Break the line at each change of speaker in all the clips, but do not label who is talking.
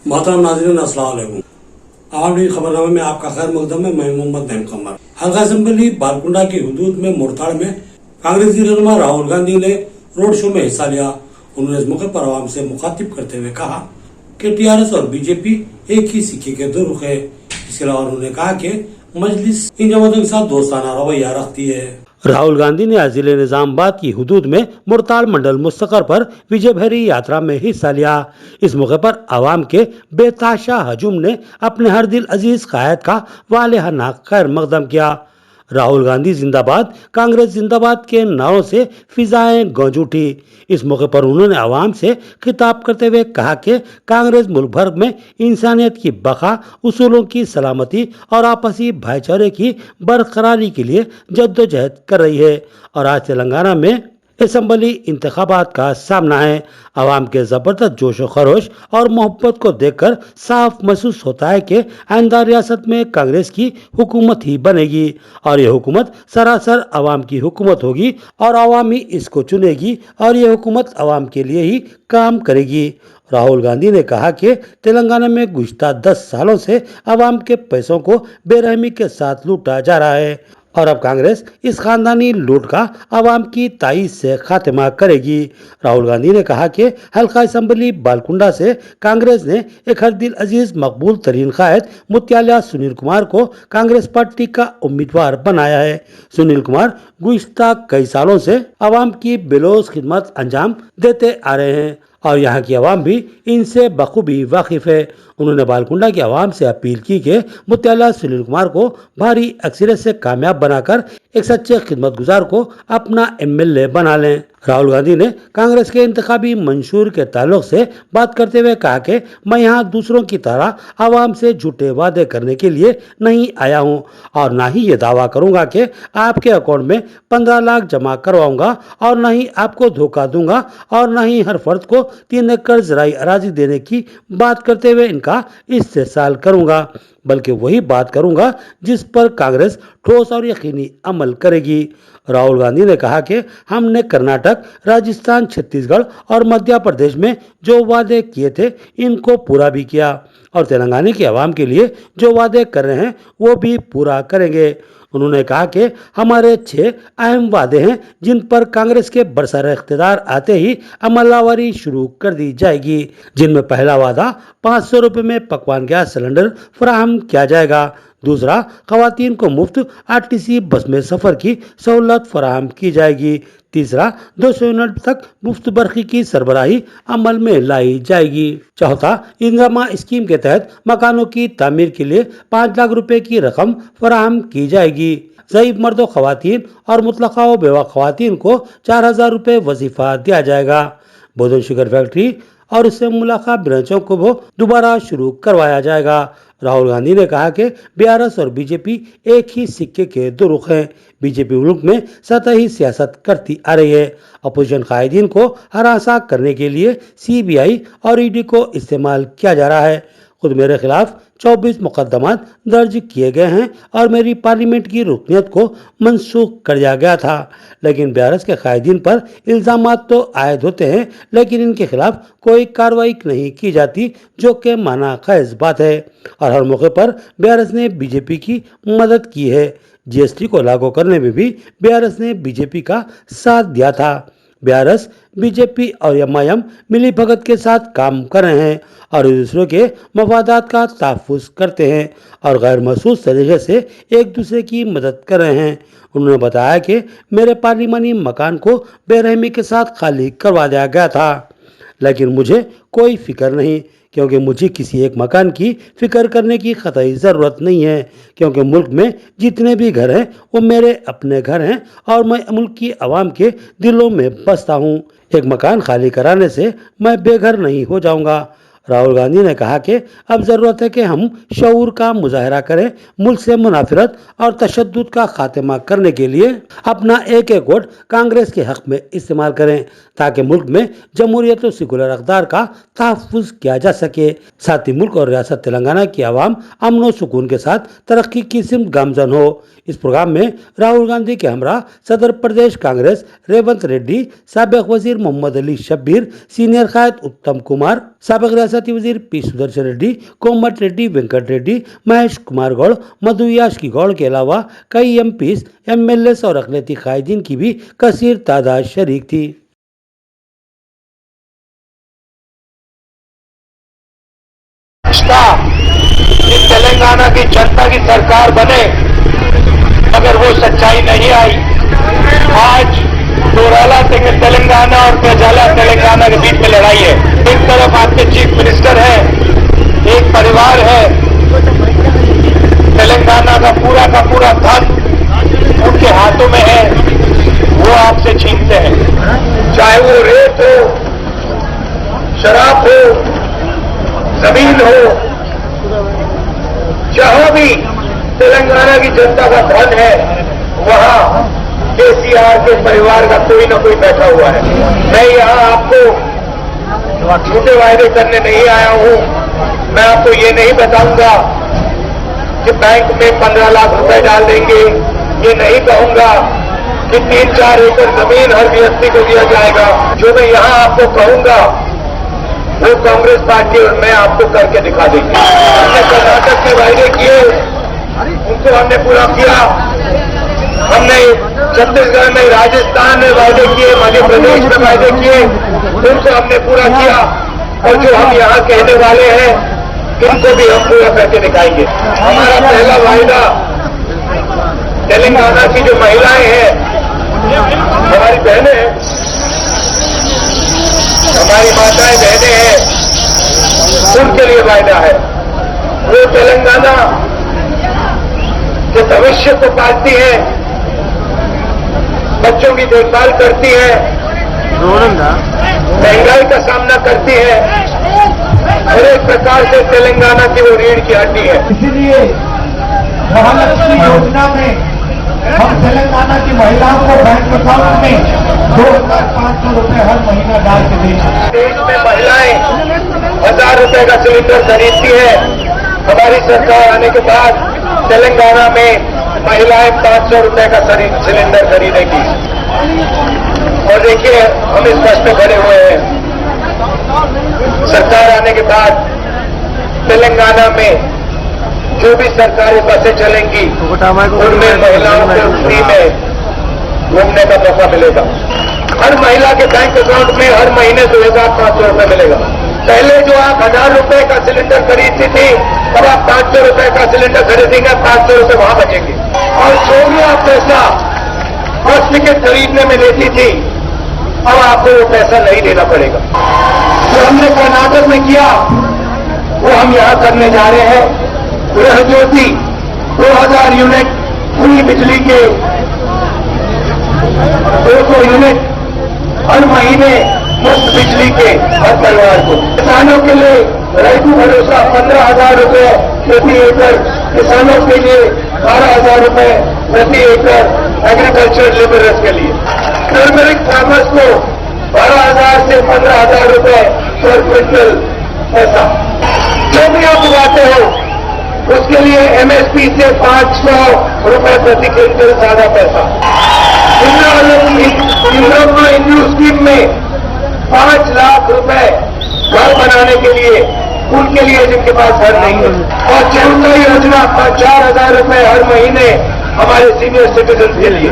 मोहतरम नाज़रीन, अस्सलाम वालेकुम। आवामी खबरनामे में आपका खैर मकदम है। मैं मोहम्मद नईम कमर। हल्का असेंबली बालकुंडा की हुदूद में मुरताड़ में कांग्रेसी रहनुमा राहुल गांधी ने रोड शो में हिस्सा लिया। उन्होंने इस मौके पर आवाम से मुखातिब करते हुए कहा कि टीआरएस और बीजेपी एक ही सिक्के के दो रुख है। इसके अलावा उन्होंने कहा कि मजलिस इन जमातों के साथ दोस्ताना रवैया रखती है। राहुल गांधी ने आज जिले निजामाबाद की हुदूद में मुरताड़ मंडल मुस्तकर पर विजय भैरी यात्रा में हिस्सा लिया। इस मौके पर आवाम के बेताशा हजूम ने अपने हर दिल अजीज कायद का वालेहाना खैर मकदम किया। राहुल गांधी जिंदाबाद, कांग्रेस जिंदाबाद के नारों से फिजाएं गूंज उठी। इस मौके पर उन्होंने आवाम से खिताब करते हुए कहा कि कांग्रेस मुल्क भर में इंसानियत की बका, उसूलों की सलामती और आपसी भाईचारे की बरकरारी के लिए जद्दोजहद कर रही है। और आज तेलंगाना में असेंबली इंतखाबात का सामना है। आवाम के जबरदस्त जोश व खरोश और मोहब्बत को देखकर साफ महसूस होता है कि आइंदा रियासत में कांग्रेस की हुकूमत ही बनेगी और ये हुकूमत सरासर आवाम की हुकूमत होगी और आवाम ही इसको चुनेगी और ये हुकूमत आवाम के लिए ही काम करेगी। राहुल गांधी ने कहा कि तेलंगाना में गुज़िश्ता 10 सालों से आवाम के पैसों को बेरहमी के साथ लूटा जा रहा है और अब कांग्रेस इस खानदानी लूट का आवाम की ताईद से खात्मा करेगी। राहुल गांधी ने कहा कि हल्का असेंबली बालकुंडा से कांग्रेस ने एक हर दिल अजीज मकबूल तरीन कायद मुत्याला सुनील कुमार को कांग्रेस पार्टी का उम्मीदवार बनाया है। सुनील कुमार गुज़िश्ता कई सालों से आवाम की बेलोस खिदमत अंजाम देते आ रहे हैं और यहाँ की आवाम भी इनसे बखूबी वाकिफ है। उन्होंने बालकुंडा की आवाम से अपील की कि मुत्याला सुनील कुमार को भारी अक्सरियत से कामयाब बनाकर एक सच्चे खिदमतगुजार को अपना एमएलए बना लें। राहुल गांधी ने कांग्रेस के इंतखाबी मंशूर के ताल्लुक से बात करते हुए कहा कि मैं यहाँ दूसरों की तरह आवाम से झूठे वादे करने के लिए नहीं आया हूँ और ना ही ये दावा करूँगा कि आपके अकाउंट में 15 लाख जमा करवाऊंगा और न ही आपको धोखा दूंगा और न ही हर फर्द को 3 एकड़ ज़राई अराजी देने की बात करते हुए इनका इस्तेहसाल करूंगा, बल्कि वही बात करूंगा जिस पर कांग्रेस ठोस और यकीनी अमल करेगी। राहुल गांधी ने कहा कि हमने कर्नाटक, राजस्थान, छत्तीसगढ़ और मध्य प्रदेश में जो वादे किए थे इनको पूरा भी किया और तेलंगाना की आवाम के लिए जो वादे कर रहे हैं वो भी पूरा करेंगे। उन्होंने कहा कि हमारे 6 अहम वादे हैं जिन पर कांग्रेस के बरसर इख्तिदार आते ही अमलावरी शुरू कर दी जाएगी, जिनमें पहला वादा 500 रुपये में पकवान गैस सिलेंडर फराहम किया जाएगा। दूसरा, खवातीन को मुफ्त आरटीसी बस में सफर की सहूलत फराहम की जाएगी। तीसरा, 200 यूनिट तक मुफ्त बरखी की सरबराही अमल में लाई जाएगी। चौथा, इंदिरा स्कीम के तहत मकानों की तामीर के लिए 5 लाख रुपए की रकम फराहम की जाएगी। ज़ईफ मर्दों, खवातीन और मुतलका व बेवा खवातीन को 4000 रुपये वजीफा दिया जाएगा। बोधन शुगर फैक्ट्री और उससे मुलाका ब्रांचों को वो दोबारा शुरू करवाया जाएगा। राहुल गांधी ने कहा कि बीआरएस और बीजेपी एक ही सिक्के के दो रुख हैं। बीजेपी मुल्क में सतही सियासत करती आ रही है। अपोजिशन कायदीन को हरासा करने के लिए सीबीआई और ईडी को इस्तेमाल किया जा रहा है। खुद मेरे खिलाफ 24 मुकदमात दर्ज किए गए हैं और मेरी पार्लियामेंट की रुकनीत को मनसूख कर दिया गया था, लेकिन बीआरएस के कायदीन पर इल्जामात तो आयद होते हैं लेकिन इनके खिलाफ कोई कार्रवाई नहीं की जाती, जो कि माना खैज बात है। और हर मौके पर बीआरएस ने बीजेपी की मदद की है। जीएसटी को लागू करने में भी बीआरएस ने बीजेपी का साथ दिया था। बीआरएस, बीजेपी और एमआईएम मिली भगत के साथ काम कर रहे हैं और दूसरों के मफादात का तहफ़्फ़ुज़ करते हैं और गैर महसूस तरीके से एक दूसरे की मदद कर रहे हैं। उन्होंने बताया कि मेरे पार्लिमानी मकान को बेरहमी के साथ खाली करवा दिया गया था, लेकिन मुझे कोई फिक्र नहीं, क्योंकि मुझे किसी एक मकान की फिक्र करने की कतई ज़रूरत नहीं है, क्योंकि मुल्क में जितने भी घर हैं वो मेरे अपने घर हैं और मैं मुल्क की आवाम के दिलों में बसता हूँ। एक मकान खाली कराने से मैं बेघर नहीं हो जाऊँगा। राहुल गांधी ने कहा कि अब ज़रूरत है कि हम शऊर का मुजाहरा करें, मुल्क से मुनाफिरत और तशद्दुद का खात्मा करने के लिए अपना एक एक वोट कांग्रेस के हक में इस्तेमाल करें, ताकि मुल्क में जमहूरियत और सेकुलर अक़दार का तहफ़्फ़ुज़ किया जा सके। साथ ही मुल्क और रियासत तेलंगाना की आवाम अमन व सुकून के साथ तरक्की की सिमत गामजन हो। इस प्रोग्राम में राहुल गांधी के हमरा सदर प्रदेश कांग्रेस रेवंत रेड्डी, साबिक वजीर मोहम्मद अली शब्बीर, सीनियर कायद उत्तम कुमार, सबक रियासती वजीर पी सुदर्शन रेड्डी, कोमट रेड्डी, वेंकट रेड्डी, महेश कुमार गौड़, मधु यास्की गौड़ के अलावा कई एमपीज, एमएलएस और अकलियती कायदीन की भी कसीर तादाद शरीक थी।
तेलंगाना की जनता की सरकार बने, मगर वो सच्चाई नहीं आई। आज दोराला तेलंगाना और प्रजाला तेलंगाना के बीच में लड़ाई है। एक तरफ आपके चीफ मिनिस्टर है, एक परिवार है, तेलंगाना का पूरा धन उनके हाथों में है, वो आपसे छीनते हैं। चाहे वो रेत हो, शराब हो, जमीन हो, जहां भी तेलंगाना की जनता का धन है, वहां केसीआर के परिवार का कोई ना कोई बैठा हुआ है। मैं यहां आपको झूठे वायदे करने नहीं आया हूं। मैं आपको ये नहीं बताऊंगा कि बैंक में 15 लाख रुपए डाल देंगे। ये नहीं कहूंगा कि 3-4 एकड़ जमीन हर व्यक्ति को दिया जाएगा। जो मैं यहां आपको कहूंगा वो कांग्रेस पार्टी और मैं आपको करके दिखा देंगे। हमने कर्नाटक में वायदे किए, उनको हमने पूरा किया। हमने छत्तीसगढ़ में, राजस्थान में वायदे किए, मध्य प्रदेश में वायदे किए, उनको हमने पूरा किया। और जो हम यहाँ कहने वाले हैं, इनको भी हम पूरा करके दिखाएंगे। हमारा पहला वायदा तेलंगाना की जो महिलाएं हैं, हमारी बहनें हैं, हमारी माताएं बहनें हैं, उनके लिए वायदा है। वो तेलंगाना के भविष्य को पालती है, बच्चों की देखभाल करती है, महंगाई का सामना करती है, हर एक प्रकार से तेलंगाना की वो रीढ़ की हड्डी है।
इसीलिए महालक्ष्मी योजना में हम तेलंगाना की महिलाओं को बैंक अकाउंट में 2,500 रुपए हर महीना डाल के देंगे।
देश में महिलाएं 1,000 रुपए का सिलेंडर खरीदती है। हमारी सरकार आने के बाद तेलंगाना में महिलाएं 500 रुपए का सिलेंडर खरीदेगी। और देखिए, हम इस बस पे खड़े हुए हैं। सरकार आने के बाद तेलंगाना में जो भी सरकारी बसें चलेंगी, उनमें महिलाओं को फ्री में घूमने का मौका मिलेगा। हर महिला के बैंक अकाउंट में हर महीने 2,500 रुपए मिलेगा। पहले जो आप 1,000 रुपए का सिलेंडर खरीदती थी, अब आप 500 रुपए का सिलेंडर खरीदेंगे, 500 रुपए वहां बचेंगे। और जो भी आप पैसा बस टिकट खरीदने में लेती थी, अब आपको वो पैसा नहीं देना पड़ेगा। जो हमने कर्नाटक में किया, वो हम यहां करने जा रहे हैं। गृह ज्योति 2,000 यूनिट पूरी बिजली के 200 यूनिट हर महीने मुफ्त बिजली के हर परिवार को। किसानों के लिए रैतु भरोसा 15,000 रुपए प्रति एकड़, किसानों के लिए 12,000 रुपए प्रति एकड़, एग्रीकल्चर लेबरर्स के लिए। टर्मरिक फार्मर्स को 12,000 से 15,000 रुपए पर क्विंटल पैसा। जो भी आप उगाते हो उसके लिए एमएसपी से 500 रुपए प्रति क्विंटल ज्यादा पैसा। इंद्रू स्कीम में 5 लाख रुपए घर बनाने के लिए, उनके लिए जिनके पास घर नहीं है। और चौथा योजना 4,000 रुपए हर महीने हमारे सीनियर सिटीजन के लिए।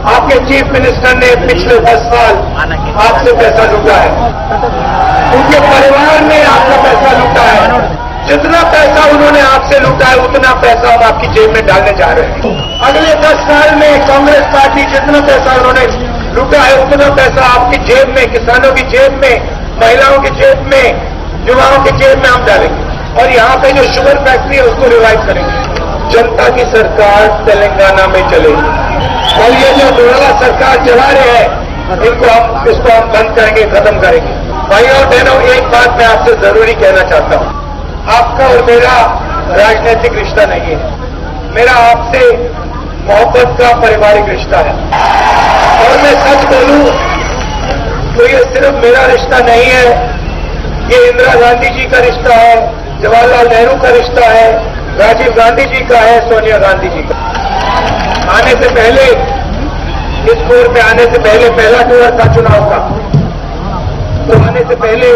आपके चीफ मिनिस्टर ने पिछले 10 साल आपसे पैसा लूटा है, उनके परिवार ने आपका पैसा लूटा है। जितना पैसा उन्होंने आपसे लूटा है, उतना पैसा हम आपकी जेब में डालने जा रहे हैं। अगले 10 साल में कांग्रेस पार्टी जितना पैसा उन्होंने लूटा है, उतना पैसा आपकी जेब में, किसानों की जेब में, महिलाओं की जेब में, युवाओं की जेब में हम डालेंगे। और यहाँ पे जो शुगर फैक्ट्री है उसको रिवाइव करेंगे। जनता की सरकार तेलंगाना में चलेगी। और ये जो दोराला सरकार चला रहे हैं, इसको हम बंद करेंगे, खत्म करेंगे। भाई और बहनों, एक बात मैं आपसे जरूरी कहना चाहता हूं। आपका और मेरा राजनीतिक रिश्ता नहीं है, मेरा आपसे मोहब्बत का पारिवारिक रिश्ता है। और मैं सच बोलूं तो ये सिर्फ मेरा रिश्ता नहीं है, ये इंदिरा गांधी जी का रिश्ता है, जवाहरलाल नेहरू का रिश्ता है, राजीव गांधी जी का है, सोनिया गांधी जी का। आने से पहले, इस टूर पे आने से पहले पहला टूर था चुनाव का, तो आने से पहले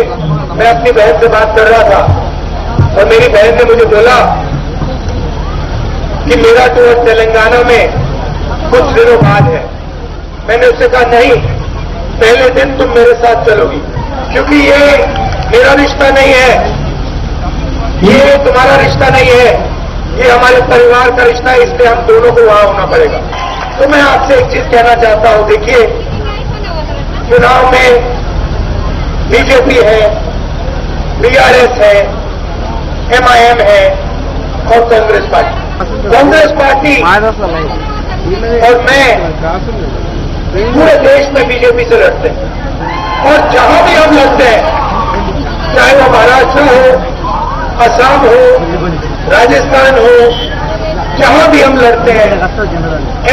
मैं अपनी बहन से बात कर रहा था और मेरी बहन ने मुझे बोला कि मेरा टूर तेलंगाना में कुछ दिनों बाद है। मैंने उससे कहा नहीं, पहले दिन तुम मेरे साथ चलोगी, क्योंकि ये मेरा रिश्ता नहीं है, ये तुम्हारा रिश्ता नहीं है, ये हमारे परिवार का रिश्ता है, इसलिए हम दोनों को वहां होना पड़ेगा। तो मैं आपसे एक चीज कहना चाहता हूं, देखिए चुनाव में बीजेपी है, बीआरएस है, एमआईएम है और कांग्रेस पार्टी और मैं पूरे देश में बीजेपी से लड़ते हैं। और जहां भी हम लड़ते हैं, चाहे वो महाराष्ट्र हो, असम हो, राजस्थान हो, जहां भी हम लड़ते हैं,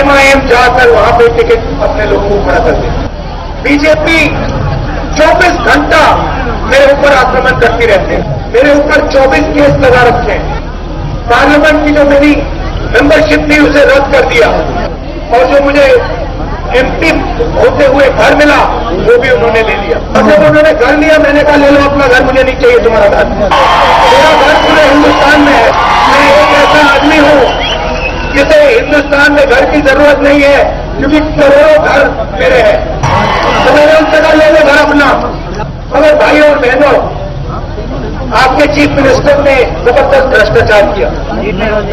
एमआईएम जाकर वहां पे टिकट अपने लोगों को खड़ा करते हैं। बीजेपी 24 घंटा मेरे ऊपर आक्रमण करती रहती है। मेरे ऊपर 24 केस लगा रखे हैं। पार्लियामेंट की जो मेरी मेंबरशिप थी उसे रद्द कर दिया और जो मुझे एमपी होते हुए घर मिला वो भी उन्होंने ले लिया। और जब उन्होंने घर लिया, मैंने कहा ले लो अपना घर, मुझे नहीं चाहिए तुम्हारा घर। मेरा घर पूरे हिंदुस्तान में है। मैं एक ऐसा आदमी हूं जिसे हिंदुस्तान में घर की जरूरत नहीं है, क्योंकि करोड़ों घर मेरे हैं। तो मैंने उनसे कहा ले लो घर अपना। मगर भाई और बहनों, आपके चीफ मिनिस्टर ने जबरदस्त भ्रष्टाचार किया,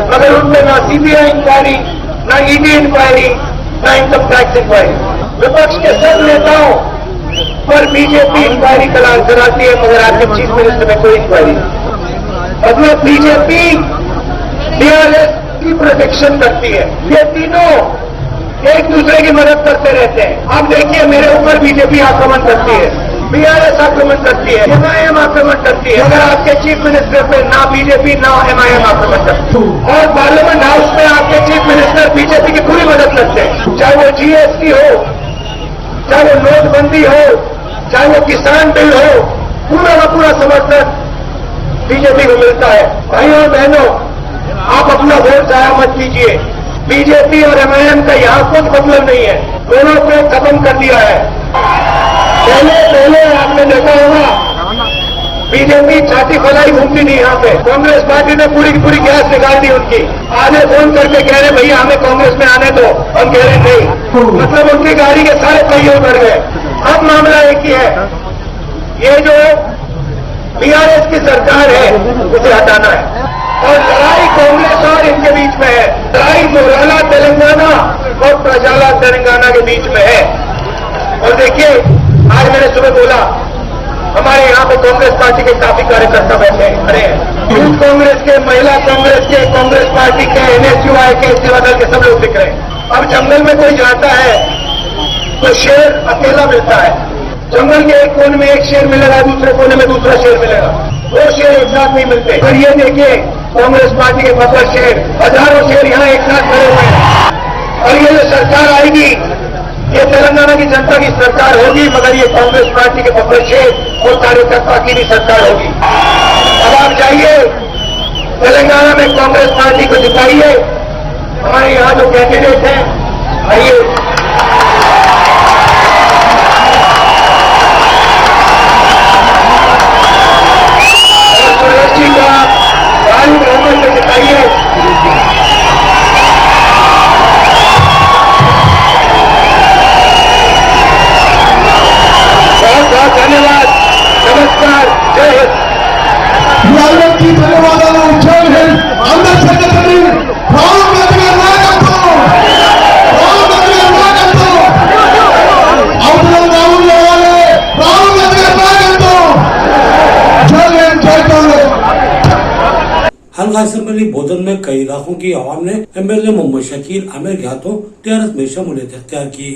मगर उनमें ना सीबीआई इंक्वायरी, ना ईडी इंक्वायरी, ना इनकम टैक्स इंक्वायरी। विपक्ष के सब नेताओं पर बीजेपी इंक्वायरी कराती है, मगर आपके चीफ मिनिस्टर में कोई इंक्वायरी नहीं। मतलब बीजेपी बीआरएस की प्रोटेक्शन करती है। ये तीनों एक दूसरे की मदद करते रहते हैं। आप देखिए मेरे ऊपर बीजेपी आक्रमण करती है, बीआरएस आक्रमण करती है, एमआईएम आक्रमण करती है, मगर आपके चीफ मिनिस्टर पे ना बीजेपी ना एमआईएम आक्रमण करती है। और पार्लियामेंट हाउस में आपके चीफ मिनिस्टर बीजेपी की पूरी मदद करते हैं, चाहे वो जीएसटी हो, चाहे वो नोटबंदी हो, चाहे वो किसान बिल हो, पूरा का पूरा समर्थन बीजेपी को मिलता है। भाइयों और बहनों, आप अपना वोट जाया मत कीजिए। बीजेपी और एमआईएम का यहां कुछ मतलब नहीं है, दोनों को खत्म कर दिया है। पहले आपने देखा होगा बीजेपी छाती फैलाई घूमती नहीं यहाँ पे। कांग्रेस पार्टी ने पूरी की पूरी गैस निकाल दी उनकी। आधे फोन करके कह रहे भैया हमें कांग्रेस में आने दो, हम कह रहे नहीं, मतलब उनकी गाड़ी के सारे पहिए उतर गए। अब मामला एक ही है, ये जो बीआरएस की सरकार है उसे हटाना है। और लड़ाई कांग्रेस और इनके बीच में है, लड़ाई मोराला तेलंगाना और प्रजाला तेलंगाना के बीच में है। और देखिए आज मैंने सुबह बोला, हमारे यहाँ पे कांग्रेस पार्टी के काफी कार्यकर्ता बैठे खड़े हैं, यूथ कांग्रेस के, महिला कांग्रेस के, कांग्रेस पार्टी के, एनएसयूआई के, सेवा दल के सब लोग दिख रहे हैं। अब जंगल में कोई जाता है तो शेर अकेला मिलता है। जंगल के एक कोने में एक शेर मिलेगा, दूसरे कोने में दूसरा शेर मिलेगा, दो शेर एक साथ नहीं मिलते। और ये देखिए कांग्रेस पार्टी के 50 शेर, हजारों शेर यहाँ एक साथ खड़े हुए हैं। और ये जो सरकार आएगी, ये तेलंगाना की जनता की सरकार होगी, मगर ये कांग्रेस पार्टी के 50 शेर और कार्यकर्ता की भी सरकार होगी। अब आप जाइए तेलंगाना में कांग्रेस पार्टी को जिताइए। हमारे यहाँ जो कैंडिडेट हैं, आइए जी का भारी बहुमत से जिताइए। बहुत बहुत धन्यवाद, नमस्कार, जय हिंद।
అందరికీ ధన్యవాదాలు. జై హింద్. అందరి సంగతి రాహుల్ గాంధీ గారి నాయకత్వం, రాహుల్ గాంధీ గారి నాయకత్వం, అవతల రాహుల్ గాంధీ, రాహుల్ గాంధీ గారి నాయకత్వం. జై హింద్, జై కాంగ్రెస్.
हल्का असेंबली भोजन में कई इलाकों की आवाम ने एमएलए मोहम्मद शकील आमिर के हाथों टीआरएस में शमूलियत अख्तियार की।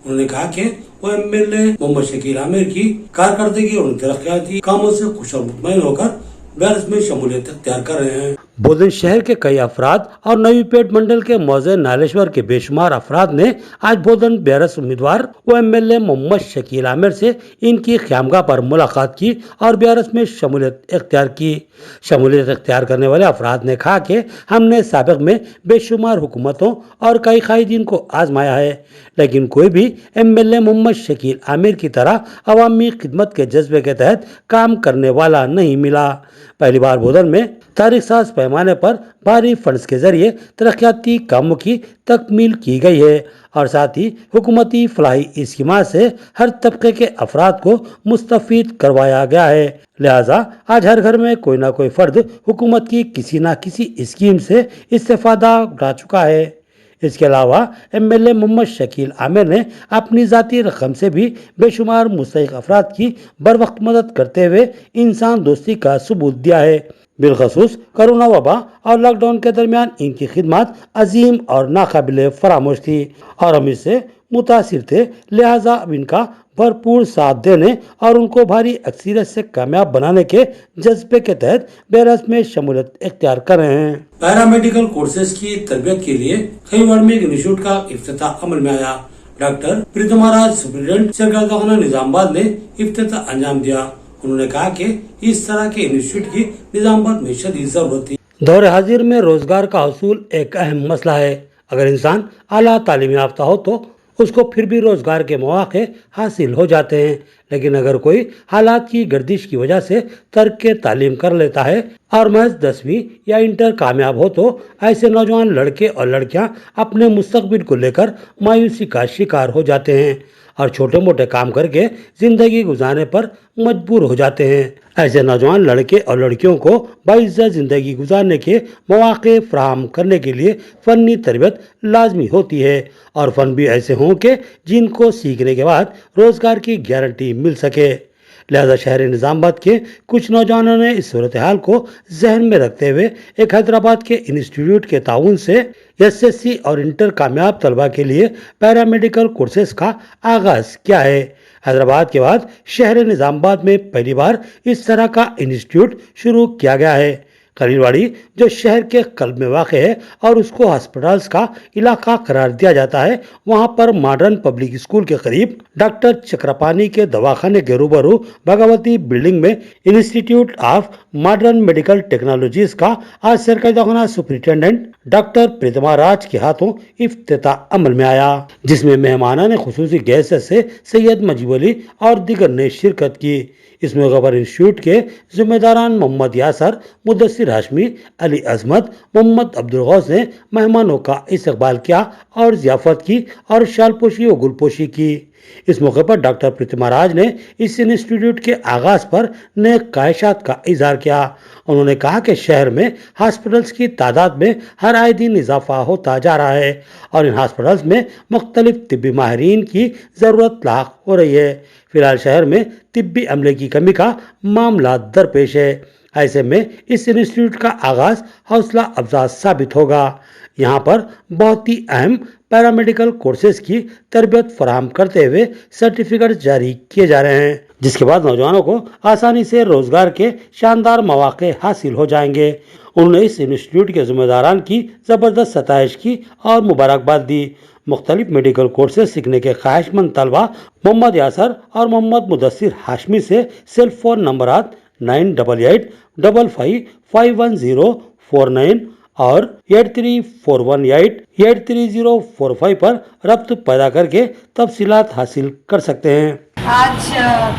उन्होंने कहा कि वो एमएलए मोहम्मद शकील आमिर की कारकर्दगी और तरक्याती कामों से खुश और मुतमईन होकर बीआरएस में शमूलियत अख्तियार कर रहे हैं। बोधन शहर के कई अफराद और नवीपेट मंडल के मौजे नालेश्वर के बेशुमार अफराद ने आज बोधन बेरस उम्मीदवार व एमएलए मोहम्मद शकील आमिर से इनकी ख्यामगाह पर मुलाकात की और बेरस में शमूलियत इख्तियार की। शमूलियत इख्तियार करने वाले अफराद ने कहा कि हमने साबिक में बेशुमार हुकूमतों और कई कायदीन को आजमाया है, लेकिन कोई भी एमएलए मोहम्मद शकील आमिर की तरह अवामी खिदमत के जज्बे के तहत काम करने वाला नहीं मिला। पहली बार बोधन में तारीख साज पैमाने पर भारी फंड्स के जरिए तरक्याती कामों की तकमील की गई है और साथ ही हुकूमती फलाही स्कीमा से हर तबके के अफराद को मुस्तफीद करवाया गया है। लिहाजा आज हर घर में कोई ना कोई फर्द हुकूमत की किसी न किसी स्कीम से इस्तेफादा उठा चुका है। इसके अलावा एमएलए मोहम्मद शकील आमिर ने अपनी जाती रकम से भी बेशुमार मुस्तहिक अफराद की बर वक्त मदद करते हुए इंसान दोस्ती का सबूत दिया है। बिलखसूस कोरोना वबा और लॉकडाउन के दरमियान इनकी खिदमत अजीम और नाकाबिले फरामोश थी और हम इससे मुतासिर थे। लिहाजा अब इनका भरपूर साथ देने और उनको भारी अक्सरियत से कामयाब बनाने के जज्बे के तहत बेरस में शमूलियत इख्तियार कर रहे हैं। पैरामेडिकल कोर्सेज की तरबियत के लिए खैवाड़ में एक इंस्टीट्यूट का इफ्तिताह अमल में आया। डॉक्टर प्रीतमाराज सुप्रिटेंडेंट सरकार निजामाबाद ने इफ्तिताह अंजाम दिया। उन्होंने कहा कि इस तरह के इंस्टीट्यूट की निजामाबाद में शदीद जरूरत थी। दौर हाजिर में रोजगार का हसूल एक अहम मसला है। अगर इंसान आला तालीम याफ्ता हो तो उसको फिर भी रोजगार के मौके हासिल हो जाते हैं, लेकिन अगर कोई हालात की गर्दिश की वजह से तर्क के तालीम कर लेता है और महज 10वीं या इंटर कामयाब हो तो ऐसे नौजवान लड़के और लड़कियां अपने मुस्तकबिल को लेकर मायूसी का शिकार हो जाते हैं और छोटे मोटे काम करके जिंदगी गुजारने पर मजबूर हो जाते हैं। ऐसे नौजवान लड़के और लड़कियों को बाइज्जत जिंदगी गुजारने के मौके फराहम करने के लिए फनी तरबियत लाजमी होती है और फन भी ऐसे हों कि जिनको सीखने के बाद रोजगार की गारंटी मिल सके। लिहाजा शहर निजामाबाद के कुछ नौजवानों ने इस सूरत हाल को जहन में रखते हुए एक हैदराबाद के इंस्टीट्यूट के ताउन से एसएससी और इंटर कामयाब तलबा के लिए पैरामेडिकल कोर्सेज का आगाज किया है। हैदराबाद के बाद शहर निजामाबाद में पहली बार इस तरह का इंस्टीट्यूट शुरू किया गया है। खलीलवाड़ी जो शहर के कल्ब में वाक़ है और उसको हॉस्पिटल्स का इलाका करार दिया जाता है, वहां पर मॉडर्न पब्लिक स्कूल के करीब डॉक्टर चक्रपानी के दवाखाने के रूबरू भगवती बिल्डिंग में institute of modern medical technologies का आज सरकारी सुप्रिंटेंडेंट डॉक्टर प्रीतमाराज के हाथों इफ्तिताह अमल में आया, जिसमें मेहमाना ने खुसूसी गेस्ट से सैयद मजीब अली और दीगर ने शिरकत की। इस मौके पर इंस्टीट्यूट के जिम्मेदारान मोहम्मद यासर, मुदस्सिर हाशमी, अली अजमत, मोहम्मद अब्दुल गौस ने मेहमानों का इस्तकबाल किया और जियाफत की और शालपोशी व गुलपोशी की। इस मौके पर डॉक्टर प्रीतमाराज ने इस इंस्टीट्यूट के आगाज पर नेक ख्वाहिशात का इजहार किया। उन्होंने कहा कि शहर में हॉस्पिटल्स की तादाद में हर आए दिन इजाफा होता जा रहा है और इन हॉस्पिटल्स में मुख्तलिफ तिब्बी माहिरीन की जरूरत लाक हो रही है। फिलहाल शहर में तिब्बी अमले की कमी का मामला दरपेश है। ऐसे में इस इंस्टीट्यूट का आगाज हौसला अफजा साबित होगा। यहाँ पर बहुत ही अहम पैरामेडिकल कोर्सेज की तरबियत फराहम करते हुए सर्टिफिकेट जारी किए जा रहे हैं, जिसके बाद नौजवानों को आसानी से रोजगार के शानदार मौके हासिल हो जाएंगे। उन्होंने इस इंस्टीट्यूट के जिम्मेदारान की जबरदस्त सताइश की और मुबारकबाद दी। मुख्तलिफ मेडिकल कोर्सेज सीखने के ख्वाहिशमंद तलबा मोहम्मद यासर और मोहम्मद मुदस्सिर हाशमी से सेल फोन नंबरात 9888551049 और 8341883045 पर रब्त पैदा करके तफसीलात हासिल कर सकते हैं।
आज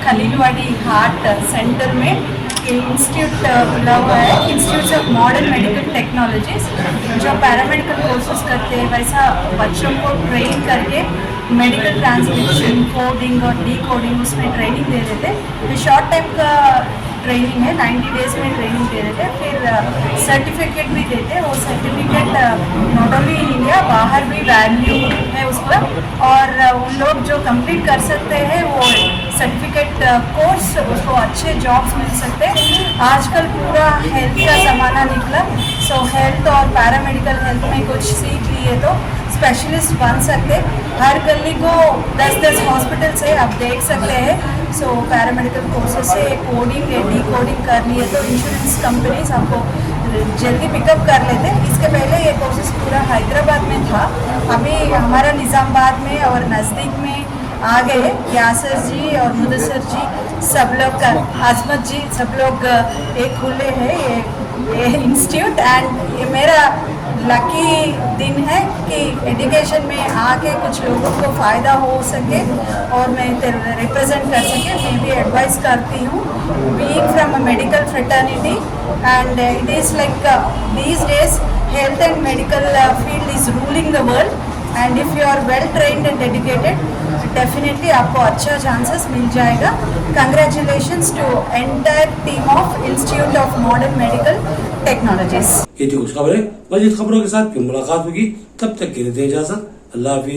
खलीलवाड़ी हार्ट सेंटर में इंस्टीट्यूट खुला हुआ है, institute of modern medical technologies, जो पैरामेडिकल कोर्सेज करते हैं वैसा बच्चों को ट्रेन करके मेडिकल ट्रांसलेशन, कोडिंग और डिकोडिंग उसमें ट्रेनिंग दे रहे थे। ये शॉर्ट टाइम का ट्रेनिंग है, 90 डेज में ट्रेनिंग दे रहे थे। फिर सर्टिफिकेट भी देते, वो certificate not only in India, बाहर भी वैल्यू है उसका, और उन लोग जो कंप्लीट कर सकते हैं वो सर्टिफिकेट कोर्स उसको अच्छे जॉब्स मिल सकते हैं। आजकल पूरा हेल्थ का ज़माना निकला, सो हेल्थ और पैरामेडिकल हेल्थ में कुछ सीख लिए तो स्पेशलिस्ट बन सकते। हर गली को 10-10 हॉस्पिटल से आप देख सकते हैं। सो पैरामेडिकल कोर्सेज से कोडिंग या डिकोडिंग कर लिए तो इंश्योरेंस कंपनीज आपको जल्दी पिकअप कर लेते। इसके पहले ये कोर्सेज पूरा हैदराबाद में था, अभी हमारा निज़ामाबाद में और नज़दीक में आ गए। यासर जी और मुदस्सर जी सब लोग का, आजमत जी सब लोग एक खुले हैं ये इंस्टीट्यूट। एंड ये मेरा लकी दिन है कि एजुकेशन में आके कुछ लोगों को फ़ायदा हो सके और मैं रिप्रेजेंट कर सके। मैं भी एडवाइस करती हूँ, being from a medical fraternity and it is like these days health and medical field is ruling the world. And if you are well trained and dedicated, definitely आपको अच्छा चांसेस मिल जाएगा। Congratulations to entire team of institute of modern medical technologies.
ये थी कुछ खबरें। मजीद खबरों के साथ फिर मुलाकात होगी, तब तक के लिए दें इजाजत। अल्लाह हाफिज।